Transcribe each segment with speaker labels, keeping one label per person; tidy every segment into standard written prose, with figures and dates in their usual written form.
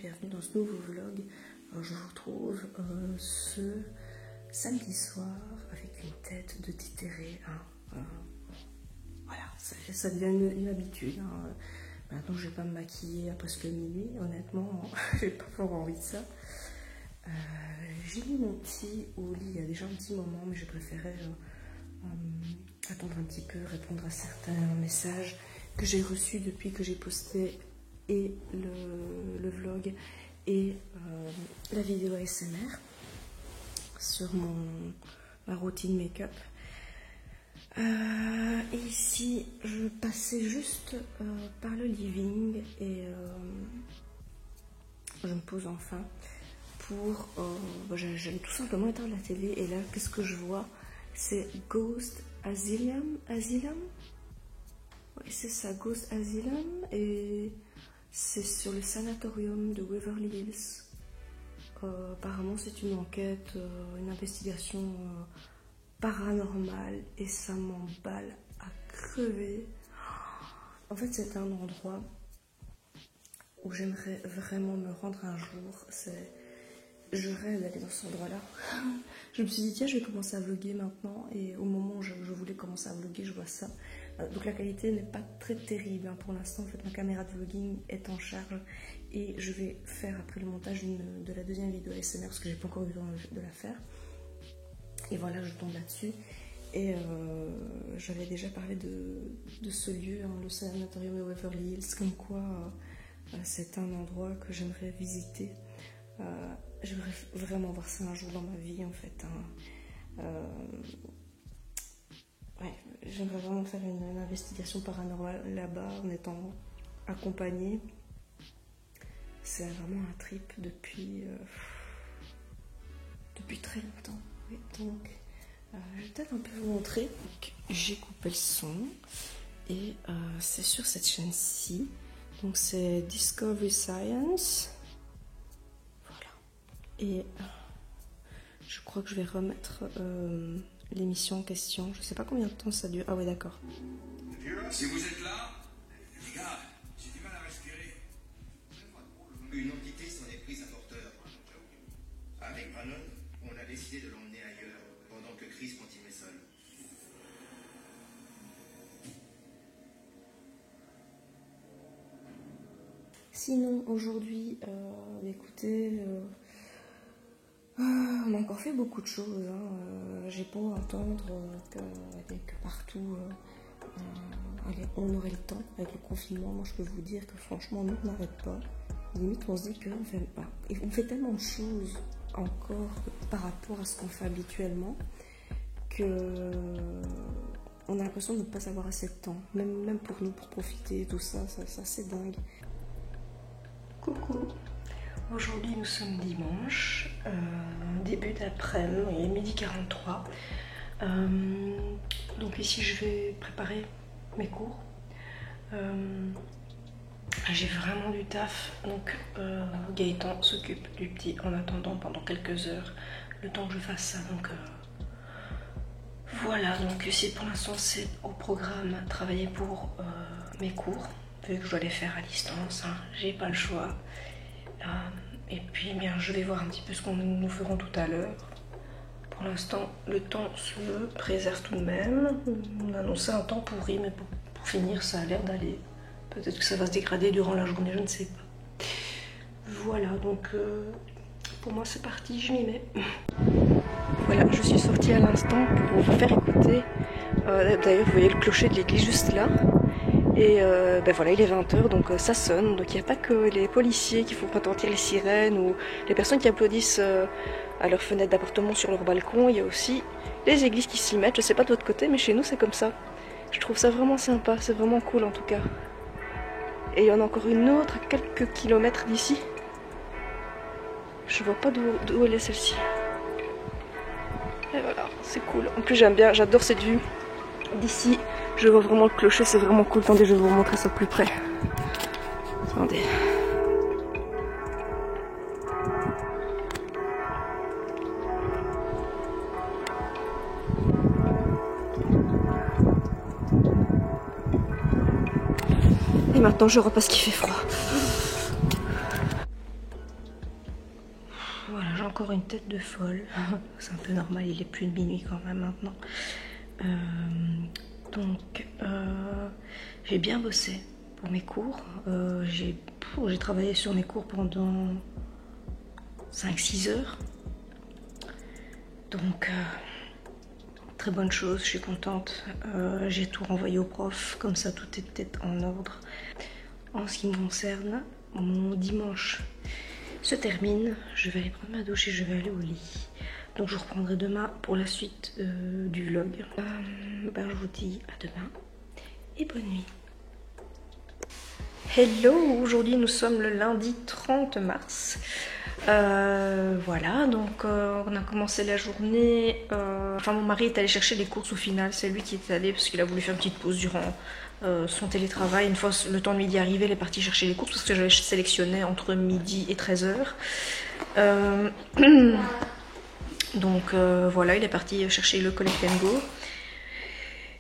Speaker 1: bienvenue dans ce nouveau vlog. Je vous retrouve ce samedi soir avec une tête de titéré. Voilà, ça devient une habitude. Maintenant je vais pas me maquiller à presque minuit, honnêtement, j'ai pas fort envie de ça. J'ai mis mon petit au lit il y a déjà un petit moment, mais je préférais attendre un petit peu, répondre à certains messages que j'ai reçus depuis que j'ai posté et le vlog et la vidéo ASMR sur ma routine make-up. Et ici, je passais juste par le living et je me pose enfin pour... j'allais tout simplement éteindre la télé et là, qu'est-ce que je vois? C'est Ghost Asylum. Oui, c'est ça, Ghost Asylum, et c'est sur le sanatorium de Waverly Hills. Apparemment, c'est une enquête, une investigation paranormale, et ça m'emballe à crever. En fait, c'est un endroit où j'aimerais vraiment me rendre un jour. Je rêve d'aller dans cet endroit-là. Je me suis dit, tiens, je vais commencer à vlogger maintenant. Et au moment où je voulais commencer à vlogger, je vois ça. Donc la qualité n'est pas très terrible. Pour l'instant, en fait, ma caméra de vlogging est en charge. Et je vais faire après le montage de la deuxième vidéo ASMR, parce que j'ai pas encore eu le temps de la faire. Et voilà, je tombe là-dessus. Et j'avais déjà parlé de ce lieu, le sanatorium de Waverly Hills, comme quoi c'est un endroit que j'aimerais visiter. J'aimerais vraiment voir ça un jour dans ma vie, en fait. Ouais, j'aimerais vraiment faire une investigation paranormale là-bas en étant accompagnée. C'est vraiment un trip depuis très longtemps. Oui, donc, je vais peut-être un peu vous montrer. J'ai coupé le son et c'est sur cette chaîne-ci. Donc, c'est Discovery Science. Et je crois que je vais remettre l'émission en question. Je sais pas combien de temps ça dure. Ah ouais, d'accord.
Speaker 2: Si vous êtes là, les gars, j'ai du mal à respirer. Une entité s'en est prise à porteur. Avec Brannon, on a décidé de l'emmener ailleurs, pendant que Chris continuait seul.
Speaker 1: Sinon, aujourd'hui, écoutez... on a encore fait beaucoup de choses. J'ai beau entendre que partout on aurait le temps avec le confinement. Moi, je peux vous dire que franchement, nous, on n'arrête pas. Limite, on se dit qu'on fait pas. Et on fait tellement de choses encore par rapport à ce qu'on fait habituellement que on a l'impression de ne pas avoir assez de temps. Même pour nous, pour profiter, tout ça, c'est dingue. Coucou. Aujourd'hui nous sommes dimanche, début d'après-midi, il est midi 43. Donc ici je vais préparer mes cours. J'ai vraiment du taf, donc Gaëtan s'occupe du petit en attendant pendant quelques heures, le temps que je fasse ça. Donc voilà, donc ici pour l'instant c'est au programme travailler pour mes cours, vu que je dois les faire à distance, j'ai pas le choix. Et puis eh bien, je vais voir un petit peu ce qu'on nous ferons tout à l'heure. Pour l'instant, le temps se préserve tout de même. On a annoncé un temps pourri, mais pour finir, ça a l'air d'aller. Peut-être que ça va se dégrader durant la journée, je ne sais pas. Voilà, donc pour moi c'est parti, je m'y mets. Voilà, je suis sortie à l'instant pour vous faire écouter. D'ailleurs, vous voyez le clocher de l'église juste là. Et ben voilà, il est 20h, donc ça sonne. Donc il n'y a pas que les policiers qui font retentir les sirènes ou les personnes qui applaudissent à leurs fenêtres d'appartement sur leur balcon. Il y a aussi les églises qui s'y mettent. Je sais pas de votre côté, mais chez nous c'est comme ça. Je trouve ça vraiment sympa, c'est vraiment cool en tout cas. Et il y en a encore une autre à quelques kilomètres d'ici. Je vois pas d'où elle est celle-ci. Et voilà, c'est cool. En plus j'aime bien, j'adore cette vue d'ici. Je vois vraiment le clocher, c'est vraiment cool. Attendez, je vais vous montrer ça de plus près. Attendez. Et maintenant, je repasse qu'il fait froid. encore une tête de folle. C'est un peu normal, il est plus de minuit quand même maintenant. Donc j'ai bien bossé pour mes cours. J'ai travaillé sur mes cours pendant 5-6 heures. Donc très bonne chose, je suis contente. J'ai tout renvoyé au prof, comme ça tout est peut-être en ordre. En ce qui me concerne, mon dimanche se termine. Je vais aller prendre ma douche et je vais aller au lit. Donc je reprendrai demain pour la suite du vlog. Je vous dis à demain et bonne nuit. Hello, aujourd'hui nous sommes le lundi 30 mars. Voilà, donc on a commencé la journée. Enfin, mon mari est allé chercher les courses au final. C'est lui qui est allé parce qu'il a voulu faire une petite pause durant son télétravail. Une fois le temps de midi arrivé, il est parti chercher les courses parce que j'avais sélectionné entre midi et 13h. Donc voilà, il est parti chercher le Collect & Go.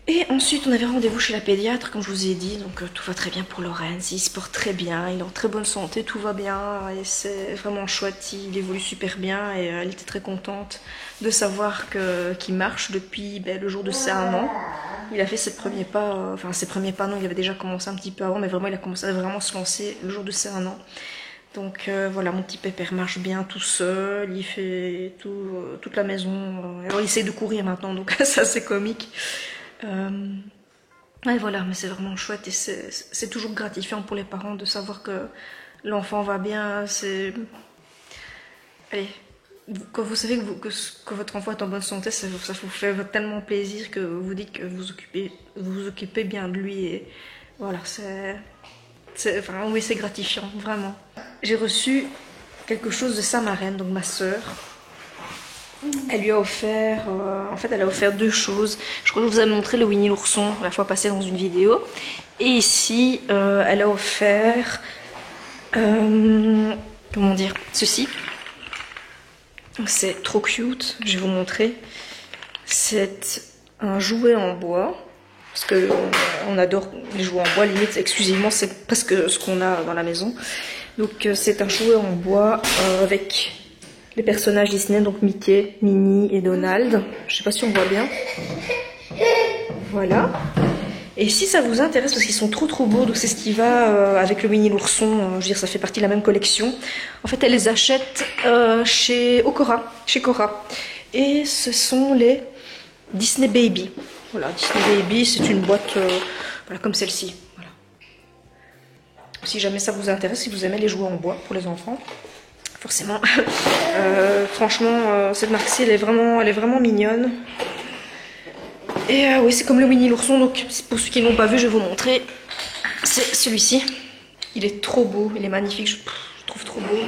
Speaker 1: Et ensuite, on avait rendez-vous chez la pédiatre, comme je vous ai dit. Donc tout va très bien pour Lorenz, il se porte très bien, il est en très bonne santé, tout va bien. Et c'est vraiment chouette, il évolue super bien. Et elle était très contente de savoir qu'il marche depuis le jour de ses 1 an. Il a fait ses premiers pas, enfin ses premiers pas non, il avait déjà commencé un petit peu avant, mais vraiment il a commencé à vraiment se lancer le jour de ses 1 an. Donc voilà, mon petit pépère marche bien tout seul, il fait toute la maison. Alors il essaie de courir maintenant, donc ça c'est comique. Et voilà, mais c'est vraiment chouette et c'est toujours gratifiant pour les parents de savoir que l'enfant va bien. Allez, quand vous savez que votre enfant est en bonne santé, ça vous fait tellement plaisir que vous dites que vous vous occupez bien de lui. Et voilà, enfin, oui, c'est gratifiant, vraiment. J'ai reçu quelque chose de sa marraine, donc ma soeur. Elle lui a offert, en fait elle a offert 2 choses. Je crois que je vous avais montré le Winnie l'ourson la fois passée dans une vidéo. Et ici, elle a offert, comment dire, ceci. C'est trop cute, je vais vous montrer. C'est un jouet en bois. Parce que on adore les jouets en bois, limite exclusivement, c'est presque ce qu'on a dans la maison. Donc c'est un jouet en bois avec les personnages Disney, donc Mickey, Minnie et Donald. Je sais pas si on voit bien. Voilà. Et si ça vous intéresse, parce qu'ils sont trop beaux, donc c'est ce qui va avec le Winnie l'ourson, je veux dire ça fait partie de la même collection. En fait elle les achète chez Cora. Et ce sont les Disney Baby. Voilà, Disney Baby, c'est une boîte voilà, comme celle-ci. Voilà. Si jamais ça vous intéresse, si vous aimez les jouets en bois pour les enfants, forcément. Franchement, cette marque-ci, elle est vraiment mignonne. Et oui, c'est comme le Winnie l'ourson, donc pour ceux qui ne l'ont pas vu, je vais vous montrer. C'est celui-ci. Il est trop beau, il est magnifique, je trouve trop beau.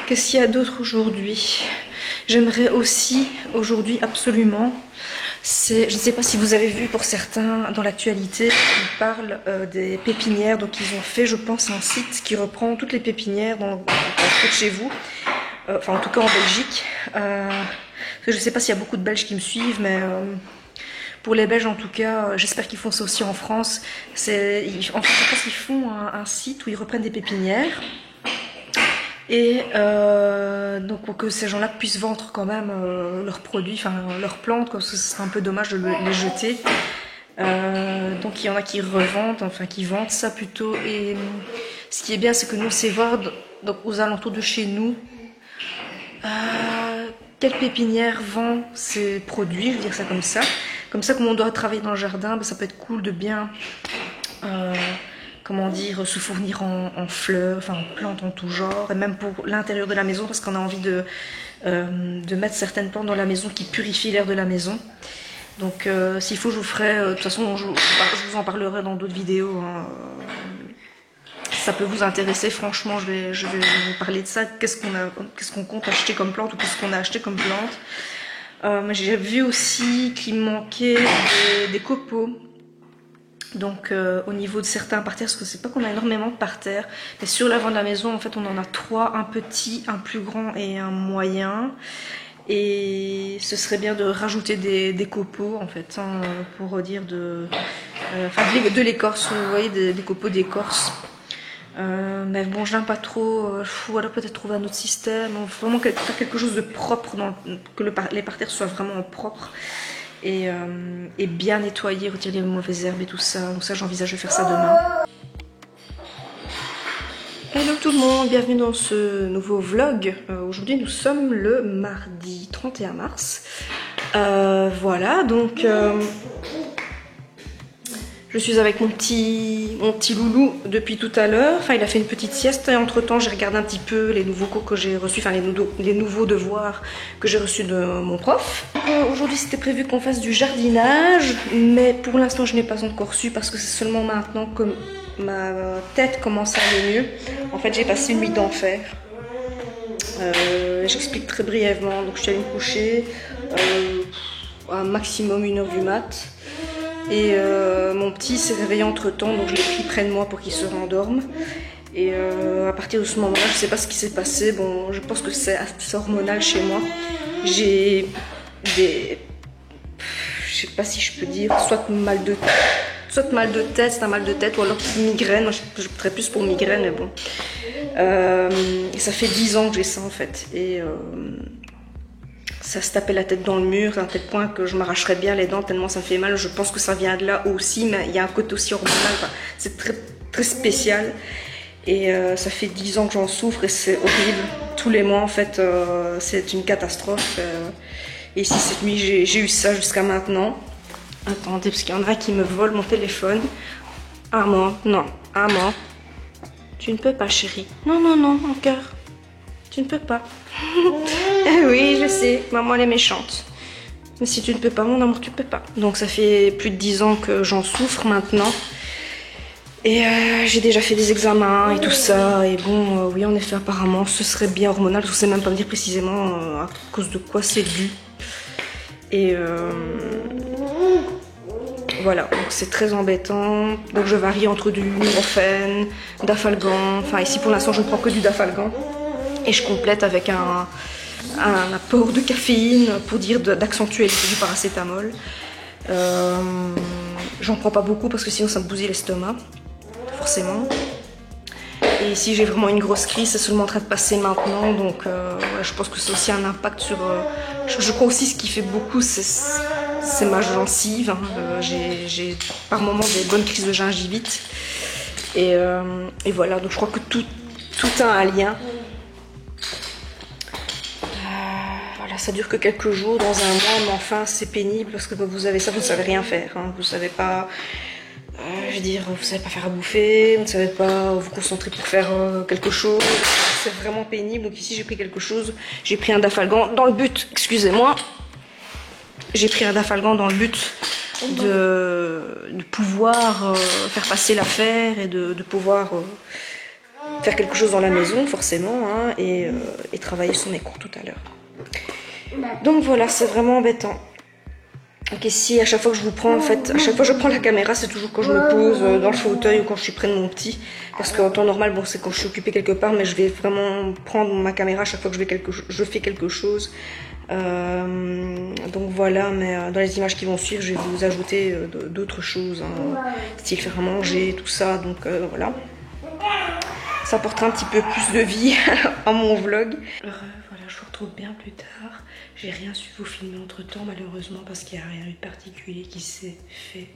Speaker 1: Qu'est-ce qu'il y a d'autre aujourd'hui? J'aimerais aussi, aujourd'hui, absolument, je ne sais pas si vous avez vu pour certains dans l'actualité, ils parlent des pépinières. Donc ils ont fait, je pense, un site qui reprend toutes les pépinières dans près de chez vous. Enfin, en tout cas en Belgique. Je ne sais pas s'il y a beaucoup de Belges qui me suivent, mais pour les Belges en tout cas, j'espère qu'ils font ça aussi en France. En fait, je pense qu'ils font un site où ils reprennent des pépinières. Et donc pour que ces gens-là puissent vendre quand même leurs produits, enfin leurs plantes, parce que ce serait un peu dommage de les jeter. Donc il y en a qui revendent, enfin qui vendent ça plutôt. Et ce qui est bien, c'est que nous on sait voir donc, aux alentours de chez nous quelle pépinière vend ses produits, je veux dire ça comme ça. Comme ça, comme on doit travailler dans le jardin, ça peut être cool de bien... comment dire, se fournir en fleurs, enfin en plantes en tout genre, et même pour l'intérieur de la maison, parce qu'on a envie de mettre certaines plantes dans la maison qui purifient l'air de la maison. Donc s'il faut, je vous ferai, de toute façon, je vous en parlerai dans d'autres vidéos. Hein. Ça peut vous intéresser, franchement, je vais vous parler de ça. Qu'est-ce qu'on compte acheter comme plante ou qu'est-ce qu'on a acheté comme plante. J'ai vu aussi qu'il manquait des copeaux. Donc au niveau de certains parterres, parce que c'est pas qu'on a énormément de parterres, mais sur l'avant de la maison en fait on en a 3, un petit, un plus grand et un moyen. Et ce serait bien de rajouter des copeaux en fait, hein, pour dire de l'écorce, vous voyez, des copeaux d'écorce. Mais bon, je n'aime pas trop. Voilà, peut-être trouver un autre système. Vraiment faire quelque chose de propre, que les parterres soient vraiment propres et bien nettoyés, retirer les mauvaises herbes et tout ça. Donc ça, j'envisage de faire ça demain. Hello tout le monde, bienvenue dans ce nouveau vlog. Aujourd'hui, nous sommes le mardi 31 mars. Voilà, donc je suis avec mon petit loulou depuis tout à l'heure. Enfin, il a fait une petite sieste et entre temps, j'ai regardé un petit peu les nouveaux cours que j'ai reçus, enfin les nouveaux devoirs que j'ai reçus de mon prof. Aujourd'hui, c'était prévu qu'on fasse du jardinage, mais pour l'instant, je n'ai pas encore su parce que c'est seulement maintenant que ma tête commence à aller mieux. En fait, j'ai passé une nuit d'enfer. J'explique très brièvement. Donc, je suis allée me coucher à un maximum 1h du mat. Et mon petit s'est réveillé entre temps, donc je l'ai pris près de moi pour qu'il se rendorme. Et à partir de ce moment-là, je ne sais pas ce qui s'est passé. Bon, je pense que c'est assez hormonal chez moi. J'ai des... Je sais pas si je peux dire, soit mal de tête, c'est un mal de tête, ou alors migraine. Moi, je voudrais plus pour migraine, mais bon. Et ça fait 10 ans que j'ai ça en fait. Et ça se tapait la tête dans le mur, à un tel point que je m'arracherais bien les dents tellement ça me fait mal. Je pense que ça vient de là aussi, mais il y a un côté aussi hormonal. Enfin, c'est très, très spécial. Et ça fait 10 ans que j'en souffre et c'est horrible. Tous les mois, en fait, c'est une catastrophe. Et ici, cette nuit, j'ai eu ça jusqu'à maintenant. Attendez, parce qu'il y en a qui me volent mon téléphone. Ah, moi, non. Ah, moi. Tu ne peux pas, chérie. Non, non, non, mon cœur. Tu ne peux pas. Oui, je sais, maman elle est méchante. Mais si tu ne peux pas, mon amour, tu peux pas. Donc ça fait plus de 10 ans que j'en souffre maintenant. Et j'ai déjà fait des examens et tout ça. Et bon, oui, en effet, apparemment, ce serait bien hormonal. Je ne sais même pas me dire précisément à cause de quoi c'est dû. Et voilà, donc c'est très embêtant. Donc je varie entre du Nurofen, Dafalgan. Enfin, ici pour l'instant, je ne prends que du Dafalgan. Et je complète avec un apport de caféine pour dire d'accentuer l'effet du paracétamol. J'en prends pas beaucoup parce que sinon ça me bousille l'estomac, forcément. Et ici j'ai vraiment une grosse crise, c'est seulement en train de passer maintenant, donc voilà, je pense que c'est aussi un impact sur... je crois aussi ce qui fait beaucoup, c'est ma gencive. Hein. J'ai par moments des bonnes crises de gingivite. Et voilà, donc je crois que tout a un lien. Voilà, ça dure que quelques jours, dans un mois, mais enfin c'est pénible parce que vous avez ça, vous ne savez rien faire. Hein. Vous ne savez pas, je veux dire, vous ne savez pas faire à bouffer, vous ne savez pas vous concentrer pour faire quelque chose. C'est vraiment pénible. Donc ici j'ai pris quelque chose, j'ai pris un Dafalgan dans le but, excusez-moi, j'ai pris un Dafalgan dans le but de pouvoir faire passer l'affaire et de pouvoir faire quelque chose dans la maison forcément, hein, et travailler sur mes cours tout à l'heure. Donc voilà, c'est vraiment embêtant. Donc ici, à chaque fois que je vous prends, en fait, à chaque fois que je prends la caméra, c'est toujours quand je me pose dans le fauteuil ou quand je suis près de mon petit. Parce qu'en temps normal, bon, c'est quand je suis occupée quelque part, mais je vais vraiment prendre ma caméra à chaque fois que je fais quelque chose. Donc voilà, mais dans les images qui vont suivre, je vais vous ajouter d'autres choses, hein, style faire à manger, tout ça, donc voilà. Ça apportera un petit peu plus de vie à mon vlog. Voilà, je vous retrouve bien plus tard. J'ai rien su vous filmer entre temps malheureusement parce qu'il n'y a rien eu de particulier qui s'est fait.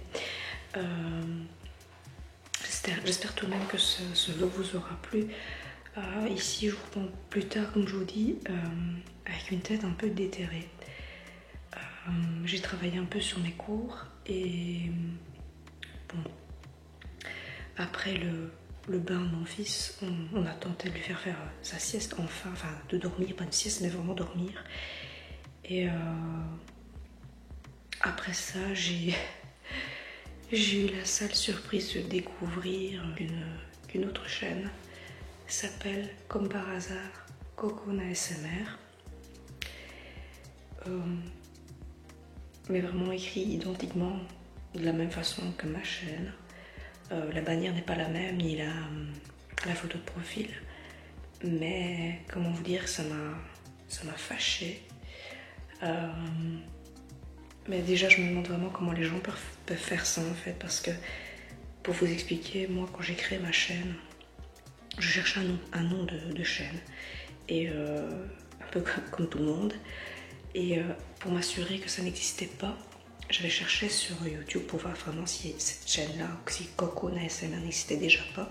Speaker 1: J'espère tout de même que ce vlog vous aura plu. Ici je vous reprends plus tard comme je vous dis avec une tête un peu déterrée. J'ai travaillé un peu sur mes cours et bon, après le bain de mon fils, on a tenté de lui faire sa sieste enfin de dormir, pas une sieste mais vraiment dormir. Et après ça, j'ai eu la sale surprise de découvrir une autre chaîne. Elle s'appelle comme par hasard Cocoon ASMR. Mais vraiment écrit identiquement de la même façon que ma chaîne. La bannière n'est pas la même, ni la photo de profil. Mais comment vous dire, ça m'a fâchée. Mais déjà je me demande vraiment comment les gens peuvent faire ça en fait, parce que pour vous expliquer, moi quand j'ai créé ma chaîne, je cherchais un nom de chaîne, et un peu comme tout le monde, et pour m'assurer que ça n'existait pas, j'avais cherché sur YouTube pour voir vraiment si cette chaîne-là, ou si Coco ASMR n'existait déjà pas.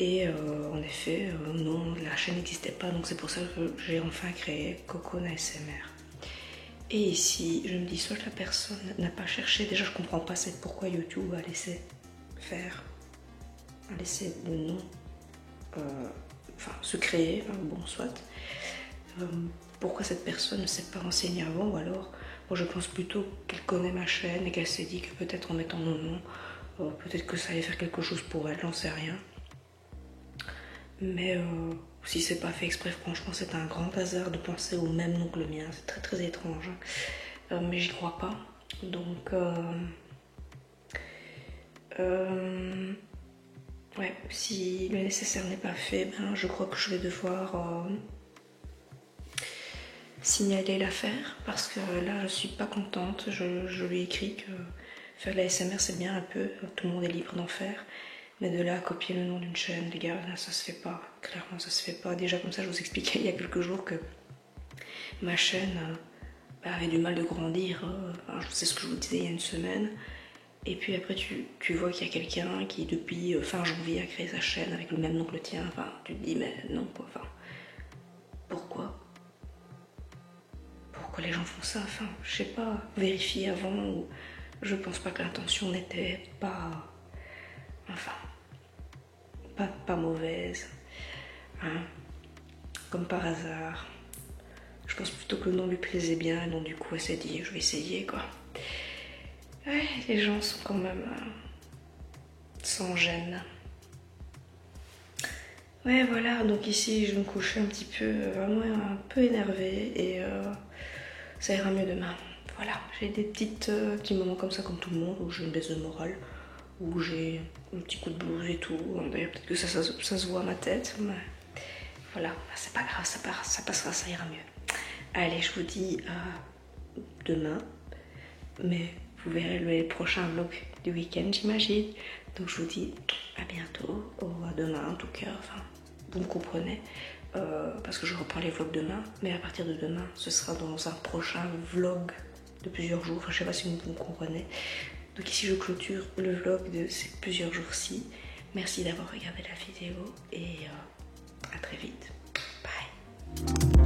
Speaker 1: Et en effet, non, la chaîne n'existait pas, donc c'est pour ça que j'ai enfin créé Coco ASMR. Et ici, je me dis, soit la personne n'a pas cherché, déjà je comprends pas c'est pourquoi YouTube a laissé faire, a laissé le nom, enfin se créer, enfin, bon soit. Pourquoi cette personne ne s'est pas renseignée avant, ou alors, moi je pense plutôt qu'elle connaît ma chaîne et qu'elle s'est dit que peut-être en mettant mon nom, peut-être que ça allait faire quelque chose pour elle, j'en sais rien. Mais si c'est pas fait exprès, franchement c'est un grand hasard de penser au même nom que le mien, c'est très très étrange. Mais j'y crois pas, donc ouais, si le nécessaire n'est pas fait, ben, je crois que je vais devoir signaler l'affaire, parce que là je suis pas contente. Je lui ai écrit que faire de la ASMR c'est bien un peu, tout le monde est libre d'en faire. Mais de là à copier le nom d'une chaîne, les gars, là, ça se fait pas. Clairement, ça se fait pas. Déjà, comme ça, je vous expliquais il y a quelques jours que ma chaîne avait du mal de grandir. Enfin, c'est ce que je vous disais il y a une semaine. Et puis après, tu vois qu'il y a quelqu'un qui, depuis fin janvier, a créé sa chaîne avec le même nom que le tien. Enfin, tu te dis, mais non, quoi. Enfin, pourquoi les gens font ça? Enfin, je sais pas, vérifier avant. Ou je pense pas que l'intention n'était pas... Enfin... Pas mauvaise, hein, comme par hasard. Je pense plutôt que le nom lui plaisait bien, et donc du coup elle s'est dit je vais essayer quoi. Ouais, les gens sont quand même sans gêne. Ouais, voilà, donc ici je vais me coucher un petit peu, vraiment un peu énervée, et ça ira mieux demain. Voilà, j'ai des petits moments comme ça, comme tout le monde, où j'ai une baisse de morale, où j'ai un petit coup de blues et tout. D'ailleurs, peut-être que ça se voit à ma tête, mais voilà, c'est pas grave, ça passera, ça ira mieux. Allez, je vous dis à demain, mais vous verrez les prochains vlogs du week-end, j'imagine. Donc je vous dis à bientôt, ou à demain en tout cas, enfin, vous me comprenez, parce que je reprends les vlogs demain, mais à partir de demain, ce sera dans un prochain vlog de plusieurs jours, enfin, je sais pas si vous me comprenez. Donc ici je clôture le vlog de ces plusieurs jours-ci. Merci d'avoir regardé la vidéo, et à très vite. Bye.